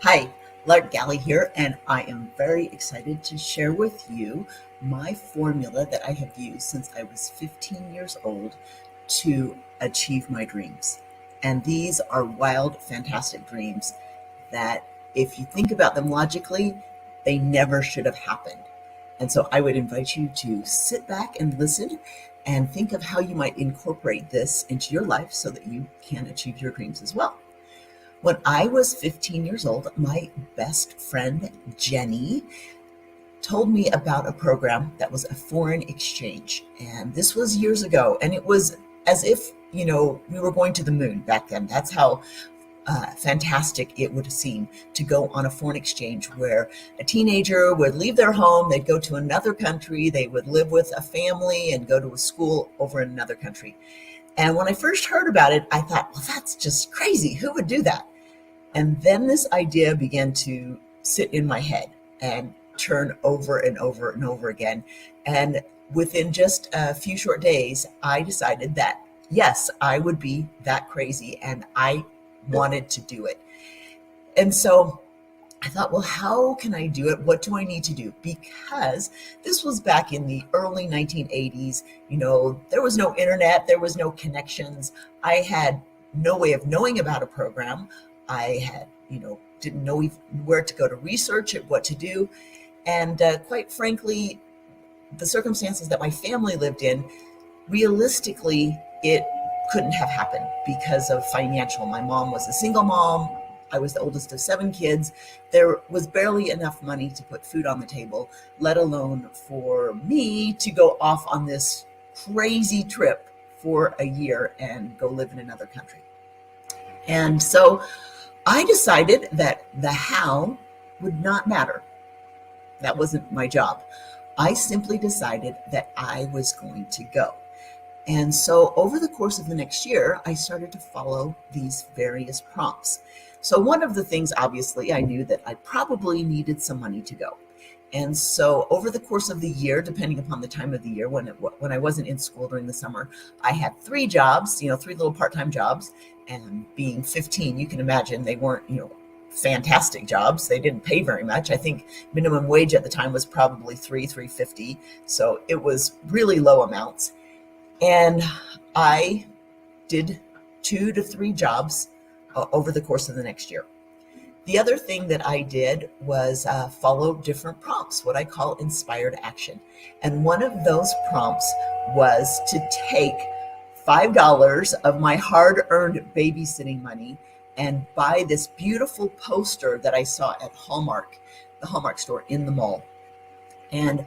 Hi, Lark here, and I am very excited to share with you my formula that I have used since I was 15 years old to achieve my dreams. And these are wild, fantastic dreams that, if you think about them logically, they never should have happened. And so I would invite you to sit back and listen and think of how you might incorporate this into your life so that you can achieve your dreams as well. When I was 15 years old, my best friend, Jenny, told me about a program that was a foreign exchange. And this was years ago. And it was as if, we were going to the moon back then. That's how fantastic it would seem to go on a foreign exchange where a teenager would leave their home, they'd go to another country, they would live with a family and go to a school over in another country. And when I first heard about it, I thought, well, that's just crazy. Who would do that? And then this idea began to sit in my head and turn over and over and over again. And within just a few short days, I decided that, yes, I would be that crazy and I wanted to do it. And so I thought, well, how can I do it? What do I need to do? Because this was back in the early 1980s. There was no internet, there was no connections. I had no way of knowing about a program. I had, didn't know where to go to research it, what to do. And quite frankly, the circumstances that my family lived in, realistically, it couldn't have happened because of financial. My mom was a single mom. I was the oldest of 7 kids. There was barely enough money to put food on the table, let alone for me to go off on this crazy trip for a year and go live in another country. And so I decided that the how would not matter. That wasn't my job. I simply decided that I was going to go. And so over the course of the next year, I started to follow these various prompts. So one of the things, obviously, I knew that I probably needed some money to go. And so over the course of the year, depending upon the time of the year, when I wasn't in school during the summer, I had 3 jobs, 3 little part-time jobs. And being 15, you can imagine they weren't, fantastic jobs. They didn't pay very much. I think minimum wage at the time was probably $3.50. So it was really low amounts. And I did 2 to 3 jobs over the course of the next year. The other thing that I did was follow different prompts, what I call inspired action. And one of those prompts was to take $5 of my hard-earned babysitting money and buy this beautiful poster that I saw at Hallmark, the Hallmark store in the mall. And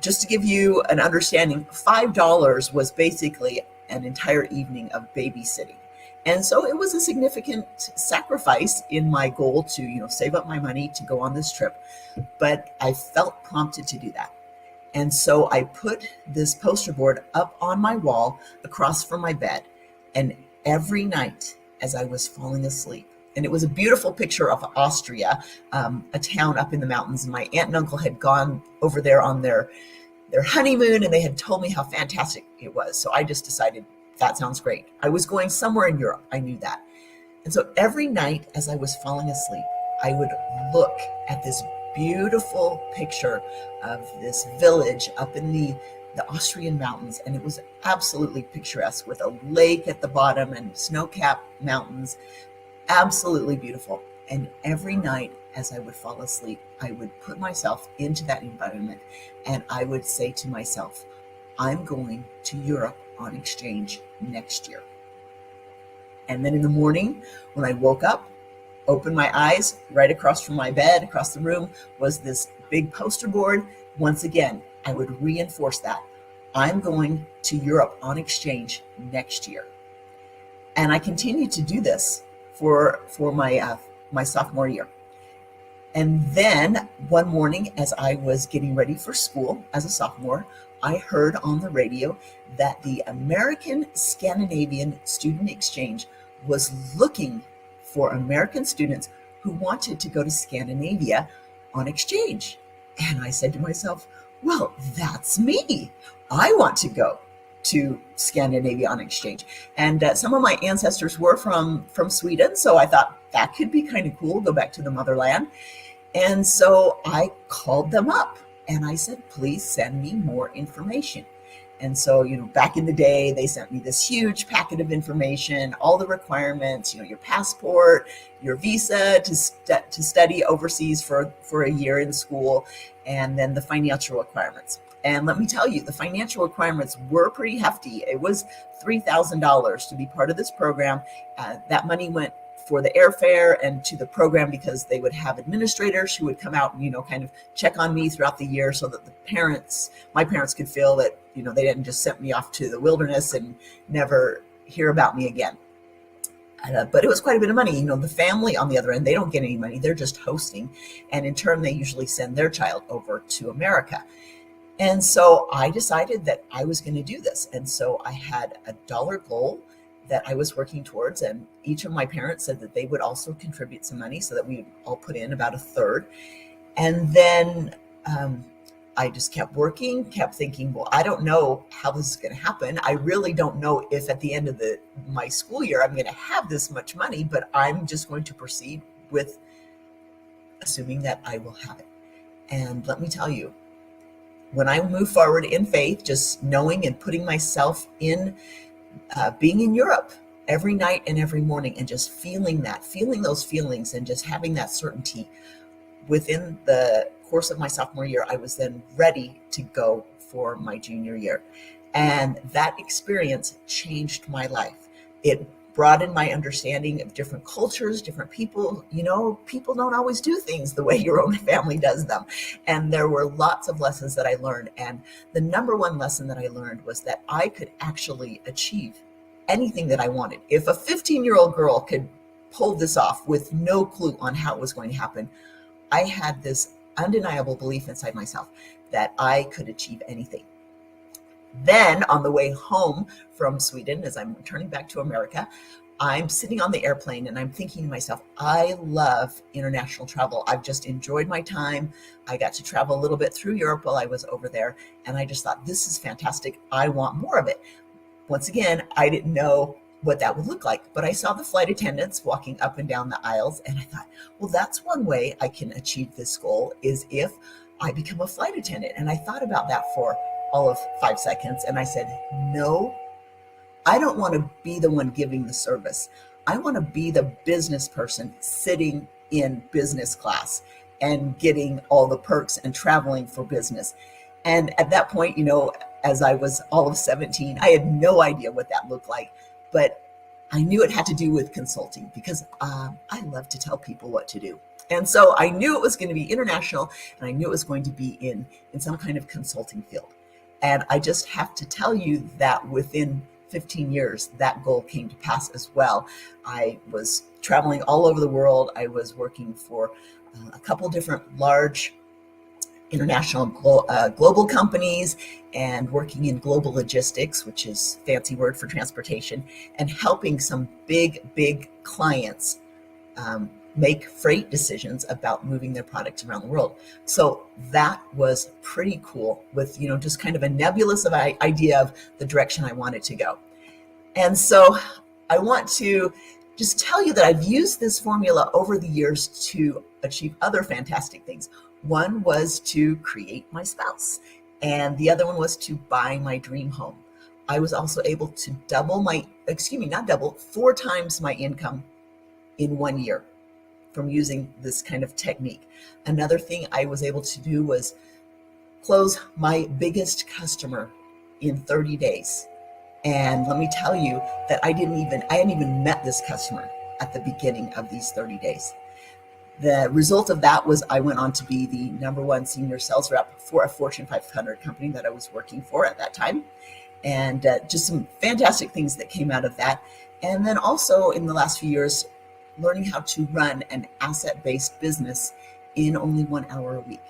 just to give you an understanding, $5 was basically an entire evening of babysitting. And so it was a significant sacrifice in my goal to, save up my money to go on this trip. But I felt prompted to do that. And so I put this poster board up on my wall across from my bed. And every night as I was falling asleep, and it was a beautiful picture of Austria, a town up in the mountains. And my aunt and uncle had gone over there on their honeymoon, and they had told me how fantastic it was. So I just decided, that sounds great. I was going somewhere in Europe. I knew that. And so every night as I was falling asleep, I would look at this beautiful picture of this village up in the Austrian mountains. And it was absolutely picturesque with a lake at the bottom and snow-capped mountains. Absolutely beautiful. And every night as I would fall asleep, I would put myself into that environment and I would say to myself, I'm going to Europe on exchange next year. And then in the morning, when I woke up, opened my eyes, right across from my bed, across the room, was this big poster board. Once again, I would reinforce that. I'm going to Europe on exchange next year. And I continued to do this for my sophomore year. And then one morning, as I was getting ready for school as a sophomore, I heard on the radio that the American Scandinavian Student Exchange was looking for American students who wanted to go to Scandinavia on exchange. And I said to myself, well, that's me. I want to go to Scandinavia on exchange. And some of my ancestors were from Sweden. So I thought that could be kind of cool, go back to the motherland. And so I called them up and I said, please send me more information. And so, back in the day, they sent me this huge packet of information, all the requirements, your passport, your visa to study overseas for a year in school, and then the financial requirements. And let me tell you, the financial requirements were pretty hefty. It was $3,000 to be part of this program. That money went for the airfare and to the program because they would have administrators who would come out and, kind of check on me throughout the year so that my parents could feel that, they didn't just send me off to the wilderness and never hear about me again. But it was quite a bit of money. The family on the other end, they don't get any money. They're just hosting. And in turn, they usually send their child over to America. And so I decided that I was going to do this. And so I had a dollar goal that I was working towards. And each of my parents said that they would also contribute some money so that we would all put in about a third. And then I just kept working, kept thinking, well, I don't know how this is going to happen. I really don't know if at the end of my school year, I'm going to have this much money, but I'm just going to proceed with assuming that I will have it. And let me tell you, when I move forward in faith, just knowing and putting myself in, being in Europe every night and every morning and just feeling those feelings and just having that certainty, within the course of my sophomore year, I was then ready to go for my junior year. And that experience changed my life. It broadened my understanding of different cultures, different people. People don't always do things the way your own family does them. And there were lots of lessons that I learned. And the number one lesson that I learned was that I could actually achieve anything that I wanted. If a 15-year-old girl could pull this off with no clue on how it was going to happen, I had this undeniable belief inside myself that I could achieve anything. Then on the way home from Sweden, as I'm returning back to America, I'm sitting on the airplane and I'm thinking to myself, I love international travel. I've just enjoyed my time. I got to travel a little bit through Europe while I was over there. And I just thought, this is fantastic. I want more of it. Once again, I didn't know what that would look like, but I saw the flight attendants walking up and down the aisles. And I thought, well, that's one way I can achieve this goal, is if I become a flight attendant. And I thought about that for all of 5 seconds. And I said, no, I don't want to be the one giving the service. I want to be the business person sitting in business class and getting all the perks and traveling for business. And at that point, as I was all of 17, I had no idea what that looked like, but I knew it had to do with consulting because I love to tell people what to do. And so I knew it was going to be international, and I knew it was going to be in some kind of consulting field. And I just have to tell you that within 15 years, that goal came to pass as well. I was traveling all over the world. I was working for a couple different large international global companies and working in global logistics, which is a fancy word for transportation, and helping some big clients make freight decisions about moving their products around the world. So that was pretty cool, with just kind of a nebulous idea of the direction I wanted to go. And so I want to just tell you that I've used this formula over the years to achieve other fantastic things. One was to create my spouse, and the other one was to buy my dream home. I was also able to four times my income in 1 year from using this kind of technique. Another thing I was able to do was close my biggest customer in 30 days. And let me tell you that I hadn't even met this customer at the beginning of these 30 days. The result of that was I went on to be the #1 senior sales rep for a Fortune 500 company that I was working for at that time. And just some fantastic things that came out of that. And then also in the last few years, learning how to run an asset-based business in only 1 hour a week.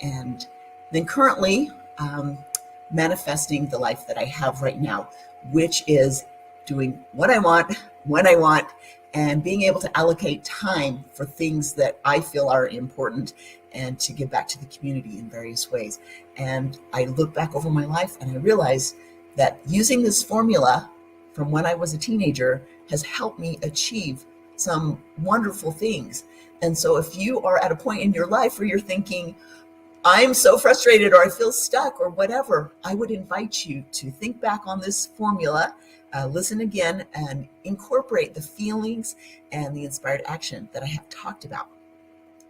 And then currently manifesting the life that I have right now, which is doing what I want, when I want, and being able to allocate time for things that I feel are important and to give back to the community in various ways. And I look back over my life and I realize that using this formula from when I was a teenager has helped me achieve some wonderful things. And so if you are at a point in your life where you're thinking, I'm so frustrated or I feel stuck or whatever, I would invite you to think back on this formula, listen again, and incorporate the feelings and the inspired action that I have talked about.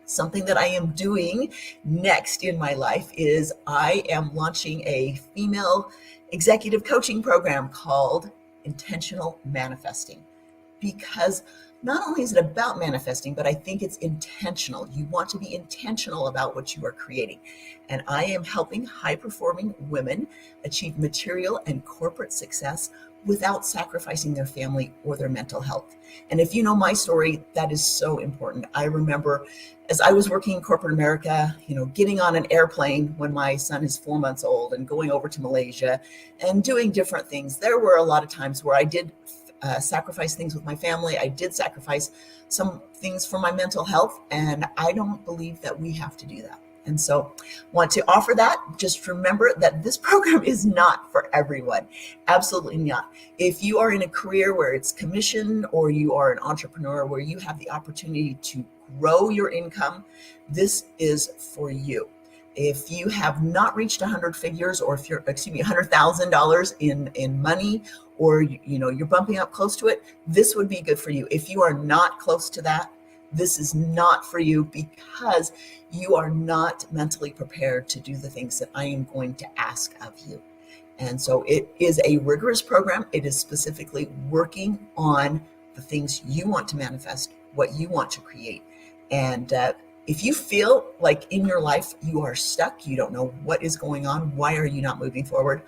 Something that I am doing next in my life is I am launching a female executive coaching program called Intentional Manifesting, because not only is it about manifesting, but I think it's intentional. You want to be intentional about what you are creating. And I am helping high performing women achieve material and corporate success without sacrificing their family or their mental health. And if you know my story, that is so important. I remember as I was working in corporate America, getting on an airplane when my son is 4 months old and going over to Malaysia and doing different things. There were a lot of times where I did sacrifice things with my family. I did sacrifice some things for my mental health, and I don't believe that we have to do that. And so want to offer that. Just remember that this program is not for everyone. Absolutely not. If you are in a career where it's commission, or you are an entrepreneur where you have the opportunity to grow your income, this is for you. If you have not reached 100 figures, or if you're, $100,000 in money, or you're bumping up close to it, this would be good for you. If you are not close to that, this is not for you, because you are not mentally prepared to do the things that I am going to ask of you. And so it is a rigorous program. It is specifically working on the things you want to manifest, what you want to create. And if you feel like in your life you are stuck, you don't know what is going on, why are you not moving forward,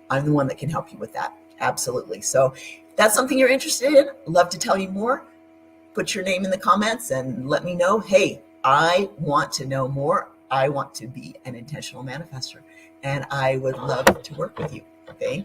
I'm the one that can help you with that. Absolutely. So if that's something you're interested in, love to tell you more. Put your name in the comments and let me know, hey, I want to know more. I want to be an intentional manifester, and I would love to work with you. Thank you.